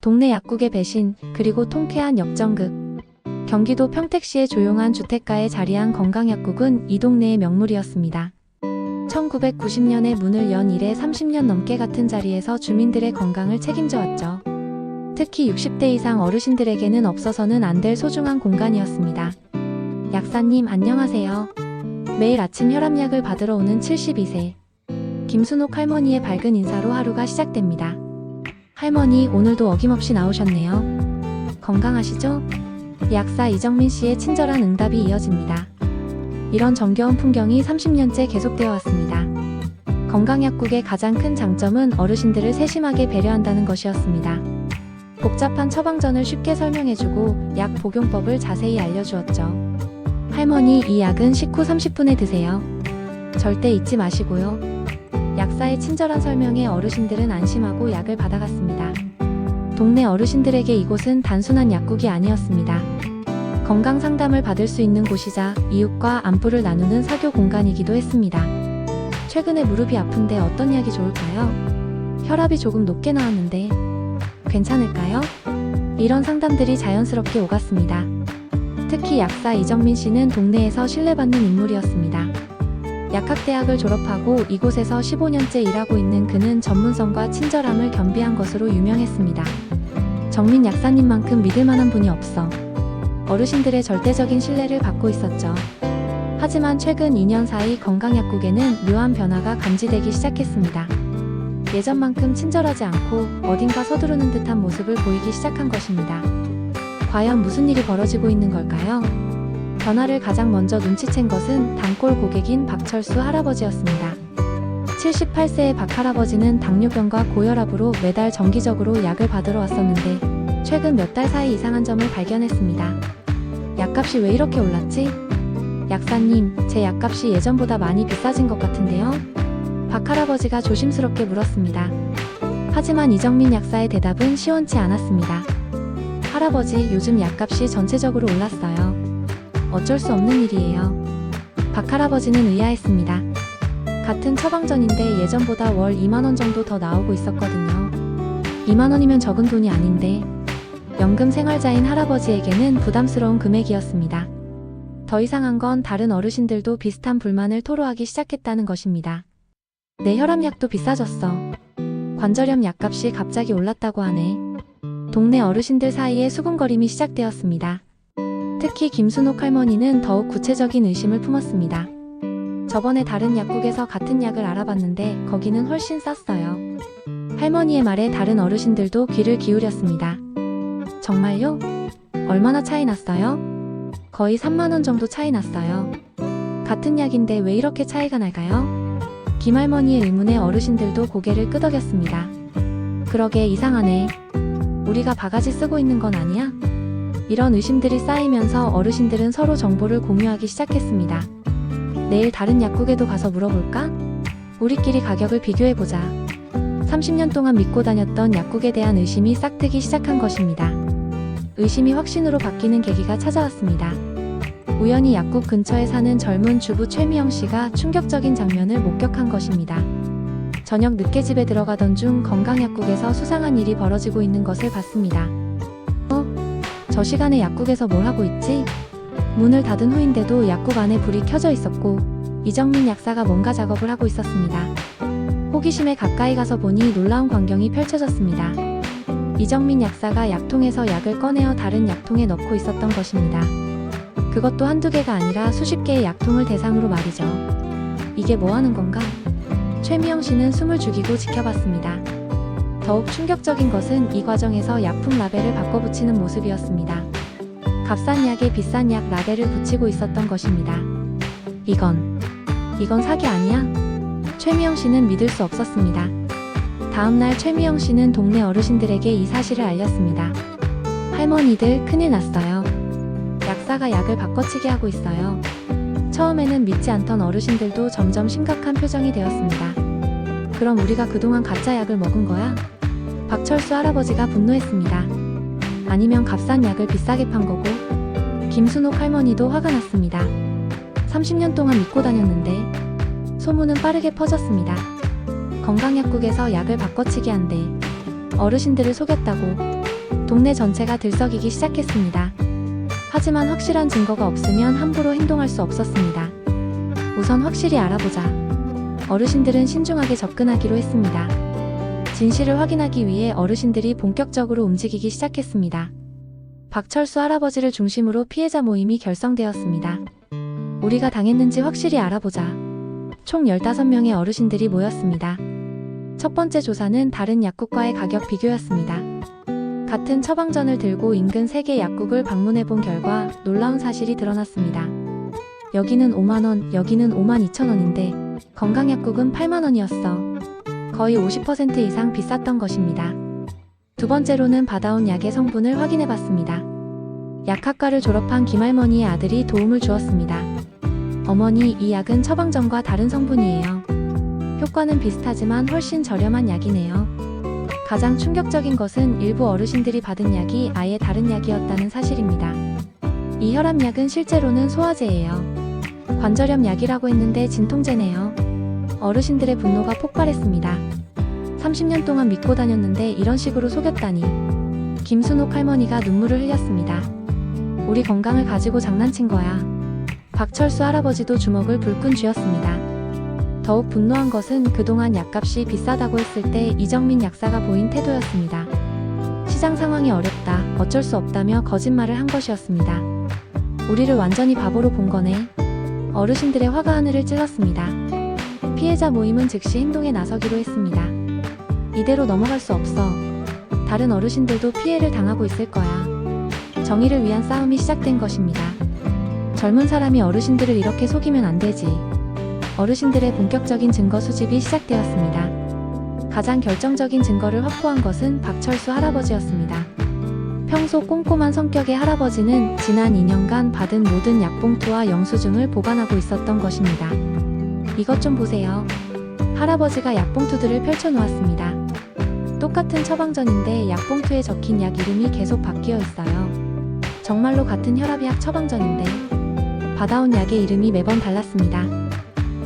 동네 약국의 배신, 그리고 통쾌한 역전극. 경기도 평택시의 조용한 주택가에 자리한 건강약국은 이 동네의 명물이었습니다. 1990년에 문을 연 이래 30년 넘게 같은 자리에서 주민들의 건강을 책임져 왔죠. 특히 60대 이상 어르신들에게는 없어서는 안 될 소중한 공간이었습니다. 약사님 안녕하세요. 매일 아침 혈압약을 받으러 오는 72세 김순옥 할머니의 밝은 인사로 하루가 시작됩니다. 할머니 오늘도 어김없이 나오셨네요. 건강하시죠? 약사 이정민 씨의 친절한 응답이 이어집니다. 이런 정겨운 풍경이 30년째 계속되어 왔습니다. 건강약국의 가장 큰 장점은 어르신들을 세심하게 배려한다는 것이었습니다. 복잡한 처방전을 쉽게 설명해주고 약 복용법을 자세히 알려주었죠. 할머니 이 약은 식후 30분에 드세요. 절대 잊지 마시고요. 약사의 친절한 설명에 어르신들은 안심하고 약을 받아갔습니다. 동네 어르신들에게 이곳은 단순한 약국이 아니었습니다. 건강 상담을 받을 수 있는 곳이자 이웃과 안부를 나누는 사교 공간이기도 했습니다. 최근에 무릎이 아픈데 어떤 약이 좋을까요? 혈압이 조금 높게 나왔는데 괜찮을까요? 이런 상담들이 자연스럽게 오갔습니다. 특히 약사 이정민 씨는 동네에서 신뢰받는 인물이었습니다. 약학대학을 졸업하고 이곳에서 15년째 일하고 있는 그는 전문성과 친절함을 겸비한 것으로 유명했습니다. 정민 약사님만큼 믿을만한 분이 없어 어르신들의 절대적인 신뢰를 받고 있었죠. 하지만 최근 2년 사이 건강약국에는 묘한 변화가 감지되기 시작했습니다. 예전만큼 친절하지 않고 어딘가 서두르는 듯한 모습을 보이기 시작한 것입니다. 과연 무슨 일이 벌어지고 있는 걸까요? 변화를 가장 먼저 눈치챈 것은 단골 고객인 박철수 할아버지였습니다. 78세의 박 할아버지는 당뇨병과 고혈압으로 매달 정기적으로 약을 받으러 왔었는데 최근 몇 달 사이 이상한 점을 발견했습니다. 약값이 왜 이렇게 올랐지? 약사님, 제 약값이 예전보다 많이 비싸진 것 같은데요? 박 할아버지가 조심스럽게 물었습니다. 하지만 이정민 약사의 대답은 시원치 않았습니다. 할아버지, 요즘 약값이 전체적으로 올랐어요. 어쩔 수 없는 일이에요. 박 할아버지는 의아했습니다. 같은 처방전인데 예전보다 월 2만원 정도 더 나오고 있었거든요. 2만원이면 적은 돈이 아닌데 연금 생활자인 할아버지에게는 부담스러운 금액이었습니다. 더 이상한 건 다른 어르신들도 비슷한 불만을 토로하기 시작했다는 것입니다. 내 혈압약도 비싸졌어. 관절염 약값이 갑자기 올랐다고 하네. 동네 어르신들 사이에 수군거림이 시작되었습니다. 특히 김순옥 할머니는 더욱 구체적인 의심을 품었습니다. 저번에 다른 약국에서 같은 약을 알아봤는데 거기는 훨씬 쌌어요. 할머니의 말에 다른 어르신들도 귀를 기울였습니다. 정말요? 얼마나 차이 났어요? 거의 3만원 정도 차이 났어요. 같은 약인데 왜 이렇게 차이가 날까요? 김할머니의 의문에 어르신들도 고개를 끄덕였습니다. 그러게 이상하네. 우리가 바가지 쓰고 있는 건 아니야? 이런 의심들이 쌓이면서 어르신들은 서로 정보를 공유하기 시작했습니다. 내일 다른 약국에도 가서 물어볼까? 우리끼리 가격을 비교해보자. 30년 동안 믿고 다녔던 약국에 대한 의심이 싹트기 시작한 것입니다. 의심이 확신으로 바뀌는 계기가 찾아왔습니다. 우연히 약국 근처에 사는 젊은 주부 최미영 씨가 충격적인 장면을 목격한 것입니다. 저녁 늦게 집에 들어가던 중 건강약국에서 수상한 일이 벌어지고 있는 것을 봤습니다. 저 시간에 약국에서 뭘 하고 있지? 문을 닫은 후인데도 약국 안에 불이 켜져 있었고 이정민 약사가 뭔가 작업을 하고 있었습니다. 호기심에 가까이 가서 보니 놀라운 광경이 펼쳐졌습니다. 이정민 약사가 약통에서 약을 꺼내어 다른 약통에 넣고 있었던 것입니다. 그것도 한두 개가 아니라 수십 개의 약통을 대상으로 말이죠. 이게 뭐 하는 건가? 최미영 씨는 숨을 죽이고 지켜봤습니다. 더욱 충격적인 것은 이 과정에서 약품 라벨을 바꿔붙이는 모습이었습니다. 값싼 약에 비싼 약 라벨을 붙이고 있었던 것입니다. 이건 사기 아니야? 최미영 씨는 믿을 수 없었습니다. 다음날 최미영 씨는 동네 어르신들에게 이 사실을 알렸습니다. 할머니들 큰일 났어요. 약사가 약을 바꿔치기 하고 있어요. 처음에는 믿지 않던 어르신들도 점점 심각한 표정이 되었습니다. 그럼 우리가 그동안 가짜 약을 먹은 거야? 박철수 할아버지가 분노했습니다. 아니면 값싼 약을 비싸게 판 거고? 김순옥 할머니도 화가 났습니다. 30년 동안 믿고 다녔는데. 소문은 빠르게 퍼졌습니다. 건강약국에서 약을 바꿔치기 한대. 어르신들을 속였다고. 동네 전체가 들썩이기 시작했습니다. 하지만 확실한 증거가 없으면 함부로 행동할 수 없었습니다. 우선 확실히 알아보자. 어르신들은 신중하게 접근하기로 했습니다. 진실을 확인하기 위해 어르신들이 본격적으로 움직이기 시작했습니다. 박철수 할아버지를 중심으로 피해자 모임이 결성되었습니다. 우리가 당했는지 확실히 알아보자. 총 15명의 어르신들이 모였습니다. 첫 번째 조사는 다른 약국과의 가격 비교였습니다. 같은 처방전을 들고 인근 3개 약국을 방문해 본 결과 놀라운 사실이 드러났습니다. 여기는 5만원, 여기는 52,000원인데 건강약국은 8만원이었어. 거의 50% 이상 비쌌던 것입니다. 두 번째로는 받아온 약의 성분을 확인해 봤습니다. 약학과를 졸업한 김할머니의 아들이 도움을 주었습니다. 어머니, 이 약은 처방전과 다른 성분이에요. 효과는 비슷하지만 훨씬 저렴한 약이네요. 가장 충격적인 것은 일부 어르신들이 받은 약이 아예 다른 약이었다는 사실입니다. 이 혈압약은 실제로는 소화제예요. 관절염 약이라고 했는데 진통제네요. 어르신들의 분노가 폭발했습니다. 30년 동안 믿고 다녔는데 이런 식으로 속였다니. 김순옥 할머니가 눈물을 흘렸습니다. 우리 건강을 가지고 장난친 거야. 박철수 할아버지도 주먹을 불끈 쥐었습니다. 더욱 분노한 것은 그동안 약값이 비싸다고 했을 때 이정민 약사가 보인 태도였습니다. 시장 상황이 어렵다, 어쩔 수 없다며 거짓말을 한 것이었습니다. 우리를 완전히 바보로 본 거네. 어르신들의 화가 하늘을 찔렀습니다. 피해자 모임은 즉시 행동에 나서기로 했습니다. 이대로 넘어갈 수 없어. 다른 어르신들도 피해를 당하고 있을 거야. 정의를 위한 싸움이 시작된 것입니다. 젊은 사람이 어르신들을 이렇게 속이면 안 되지. 어르신들의 본격적인 증거 수집이 시작되었습니다. 가장 결정적인 증거를 확보한 것은 박철수 할아버지였습니다. 평소 꼼꼼한 성격의 할아버지는 지난 2년간 받은 모든 약봉투와 영수증을 보관하고 있었던 것입니다. 이것 좀 보세요. 할아버지가 약봉투들을 펼쳐놓았습니다. 똑같은 처방전인데 약봉투에 적힌 약 이름이 계속 바뀌어 있어요. 정말로 같은 혈압약 처방전인데 받아온 약의 이름이 매번 달랐습니다.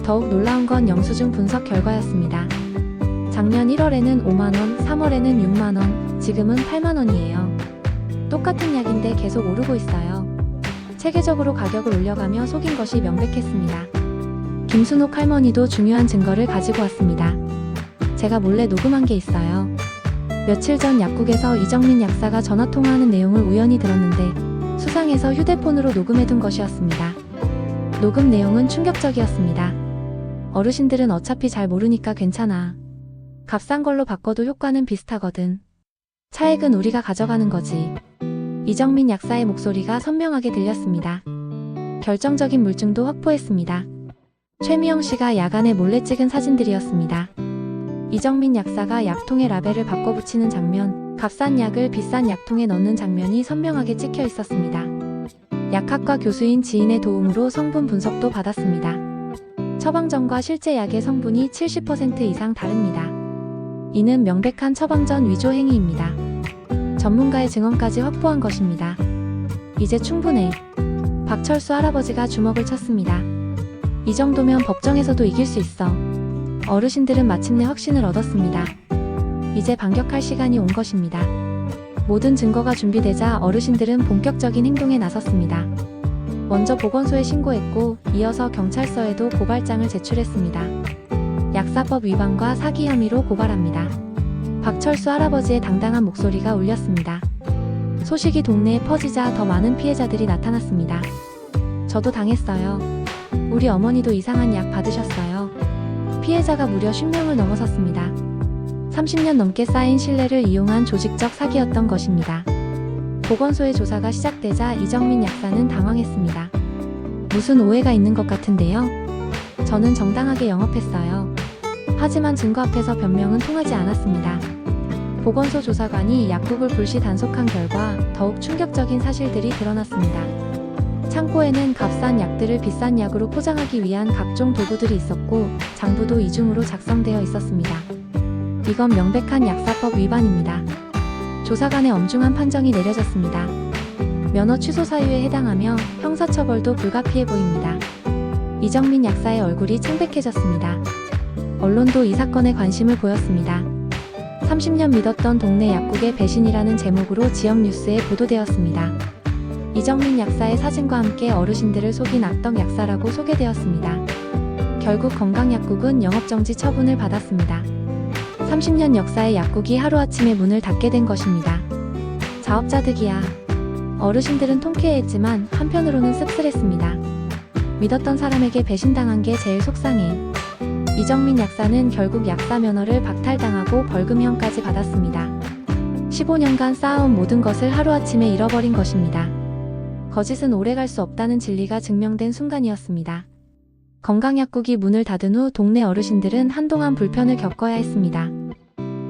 더욱 놀라운 건 영수증 분석 결과였습니다. 작년 1월에는 5만원, 3월에는 6만원, 지금은 8만원이에요. 똑같은 약인데 계속 오르고 있어요. 체계적으로 가격을 올려가며 속인 것이 명백했습니다. 김순옥 할머니도 중요한 증거를 가지고 왔습니다. 제가 몰래 녹음한 게 있어요. 며칠 전 약국에서 이정민 약사가 전화통화하는 내용을 우연히 들었는데 수상해서 휴대폰으로 녹음해둔 것이었습니다. 녹음 내용은 충격적이었습니다. 어르신들은 어차피 잘 모르니까 괜찮아. 값싼 걸로 바꿔도 효과는 비슷하거든. 차액은 우리가 가져가는 거지. 이정민 약사의 목소리가 선명하게 들렸습니다. 결정적인 물증도 확보했습니다. 최미영 씨가 야간에 몰래 찍은 사진들이었습니다. 이정민 약사가 약통의 라벨을 바꿔 붙이는 장면, 값싼 약을 비싼 약통에 넣는 장면이 선명하게 찍혀 있었습니다. 약학과 교수인 지인의 도움으로 성분 분석도 받았습니다. 처방전과 실제 약의 성분이 70% 이상 다릅니다. 이는 명백한 처방전 위조 행위입니다. 전문가의 증언까지 확보한 것입니다. 이제 충분해. 박철수 할아버지가 주먹을 쳤습니다. 이 정도면 법정에서도 이길 수 있어. 어르신들은 마침내 확신을 얻었습니다. 이제 반격할 시간이 온 것입니다. 모든 증거가 준비되자 어르신들은 본격적인 행동에 나섰습니다. 먼저 보건소에 신고했고 이어서 경찰서에도 고발장을 제출했습니다. 약사법 위반과 사기 혐의로 고발합니다. 박철수 할아버지의 당당한 목소리가 울렸습니다. 소식이 동네에 퍼지자 더 많은 피해자들이 나타났습니다. 저도 당했어요. 우리 어머니도 이상한 약 받으셨어요. 피해자가 무려 10명을 넘어섰습니다. 30년 넘게 쌓인 신뢰를 이용한 조직적 사기였던 것입니다. 보건소의 조사가 시작되자 이정민 약사는 당황했습니다. 무슨 오해가 있는 것 같은데요? 저는 정당하게 영업했어요. 하지만 증거 앞에서 변명은 통하지 않았습니다. 보건소 조사관이 약국을 불시 단속한 결과 더욱 충격적인 사실들이 드러났습니다. 창고에는 값싼 약들을 비싼 약으로 포장하기 위한 각종 도구들이 있었고 장부도 이중으로 작성되어 있었습니다. 이건 명백한 약사법 위반입니다. 조사관의 엄중한 판정이 내려졌습니다. 면허 취소 사유에 해당하며 형사처벌도 불가피해 보입니다. 이정민 약사의 얼굴이 창백해졌습니다. 언론도 이 사건에 관심을 보였습니다. 30년 믿었던 동네 약국의 배신이라는 제목으로 지역 뉴스에 보도되었습니다. 이정민 약사의 사진과 함께 어르신들을 속인 악덕 약사라고 소개되었습니다. 결국 건강약국은 영업정지 처분을 받았습니다. 30년 역사의 약국이 하루아침에 문을 닫게 된 것입니다. 자업자득이야. 어르신들은 통쾌했지만 한편으로는 씁쓸했습니다. 믿었던 사람에게 배신당한 게 제일 속상해. 이정민 약사는 결국 약사 면허를 박탈당하고 벌금형까지 받았습니다. 15년간 쌓아온 모든 것을 하루아침에 잃어버린 것입니다. 거짓은 오래갈 수 없다는 진리가 증명된 순간이었습니다. 건강약국이 문을 닫은 후 동네 어르신들은 한동안 불편을 겪어야 했습니다.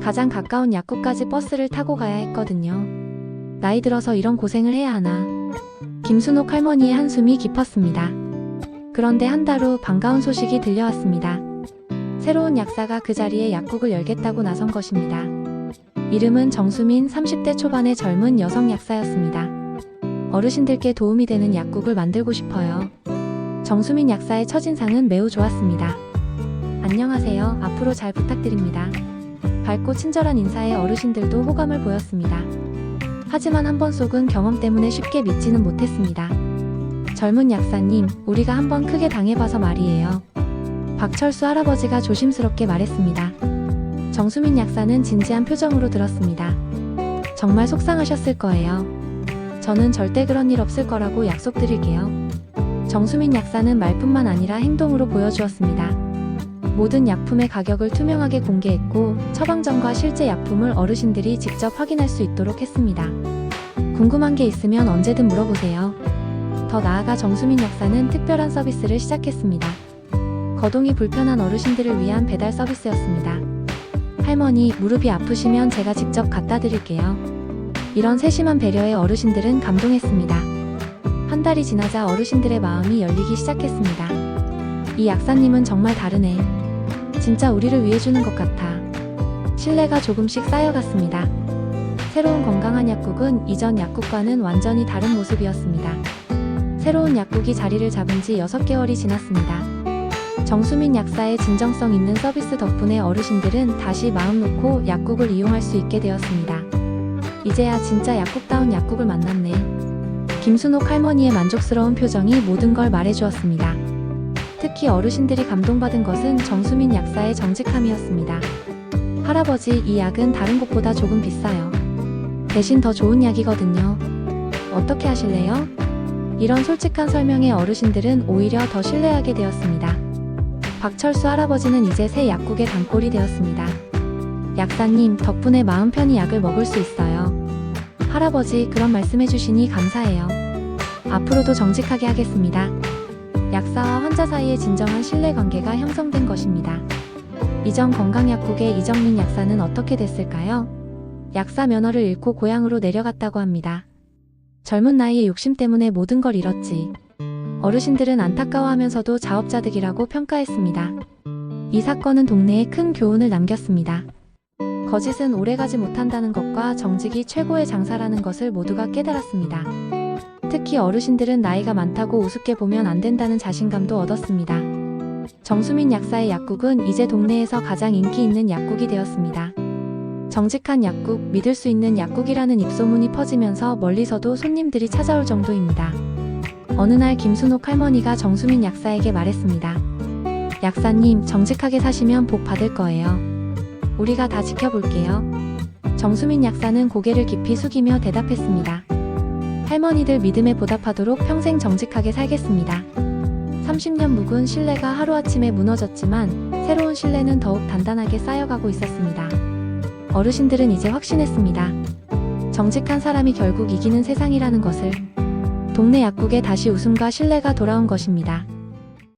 가장 가까운 약국까지 버스를 타고 가야 했거든요. 나이 들어서 이런 고생을 해야 하나. 김순옥 할머니의 한숨이 깊었습니다. 그런데 한 달 후 반가운 소식이 들려왔습니다. 새로운 약사가 그 자리에 약국을 열겠다고 나선 것입니다. 이름은 정수민 30대 초반의 젊은 여성 약사였습니다. 어르신들께 도움이 되는 약국을 만들고 싶어요. 정수민 약사의 첫인상은 매우 좋았습니다. 안녕하세요. 앞으로 잘 부탁드립니다. 밝고 친절한 인사에 어르신들도 호감을 보였습니다. 하지만 한 번 속은 경험 때문에 쉽게 믿지는 못했습니다. 젊은 약사님, 우리가 한번 크게 당해봐서 말이에요. 박철수 할아버지가 조심스럽게 말했습니다. 정수민 약사는 진지한 표정으로 들었습니다. 정말 속상하셨을 거예요. 저는 절대 그런 일 없을 거라고 약속드릴게요. 정수민 약사는 말뿐만 아니라 행동으로 보여주었습니다. 모든 약품의 가격을 투명하게 공개했고 처방전과 실제 약품을 어르신들이 직접 확인할 수 있도록 했습니다. 궁금한 게 있으면 언제든 물어보세요. 더 나아가 정수민 약사는 특별한 서비스를 시작했습니다. 거동이 불편한 어르신들을 위한 배달 서비스였습니다. 할머니, 무릎이 아프시면 제가 직접 갖다 드릴게요. 이런 세심한 배려에 어르신들은 감동했습니다. 한 달이 지나자 어르신들의 마음이 열리기 시작했습니다. 이 약사님은 정말 다르네. 진짜 우리를 위해 주는 것 같아. 신뢰가 조금씩 쌓여갔습니다. 새로운 건강한 약국은 이전 약국과는 완전히 다른 모습이었습니다. 새로운 약국이 자리를 잡은 지 6개월이 지났습니다. 정수민 약사의 진정성 있는 서비스 덕분에 어르신들은 다시 마음 놓고 약국을 이용할 수 있게 되었습니다. 이제야 진짜 약국다운 약국을 만났네. 김순옥 할머니의 만족스러운 표정이 모든 걸 말해주었습니다. 특히 어르신들이 감동받은 것은 정수민 약사의 정직함이었습니다. 할아버지, 이 약은 다른 곳보다 조금 비싸요. 대신 더 좋은 약이거든요. 어떻게 하실래요? 이런 솔직한 설명에 어르신들은 오히려 더 신뢰하게 되었습니다. 박철수 할아버지는 이제 새 약국의 단골이 되었습니다. 약사님, 덕분에 마음 편히 약을 먹을 수 있어요. 할아버지, 그런 말씀해주시니 감사해요. 앞으로도 정직하게 하겠습니다. 약사와 환자 사이의 진정한 신뢰관계가 형성된 것입니다. 이전 건강약국의 이정민 약사는 어떻게 됐을까요? 약사 면허를 잃고 고향으로 내려갔다고 합니다. 젊은 나이에 욕심 때문에 모든 걸 잃었지. 어르신들은 안타까워하면서도 자업자득이라고 평가했습니다. 이 사건은 동네에 큰 교훈을 남겼습니다. 거짓은 오래가지 못한다는 것과 정직이 최고의 장사라는 것을 모두가 깨달았습니다. 특히 어르신들은 나이가 많다고 우습게 보면 안 된다는 자신감도 얻었습니다. 정수민 약사의 약국은 이제 동네에서 가장 인기 있는 약국이 되었습니다. 정직한 약국, 믿을 수 있는 약국이라는 입소문이 퍼지면서 멀리서도 손님들이 찾아올 정도입니다. 어느 날 김순옥 할머니가 정수민 약사에게 말했습니다. 약사님, 정직하게 사시면 복 받을 거예요. 우리가 다 지켜볼게요. 정수민 약사는 고개를 깊이 숙이며 대답했습니다. 할머니들 믿음에 보답하도록 평생 정직하게 살겠습니다. 30년 묵은 신뢰가 하루아침에 무너졌지만 새로운 신뢰는 더욱 단단하게 쌓여가고 있었습니다. 어르신들은 이제 확신했습니다. 정직한 사람이 결국 이기는 세상이라는 것을. 동네 약국에 다시 웃음과 신뢰가 돌아온 것입니다.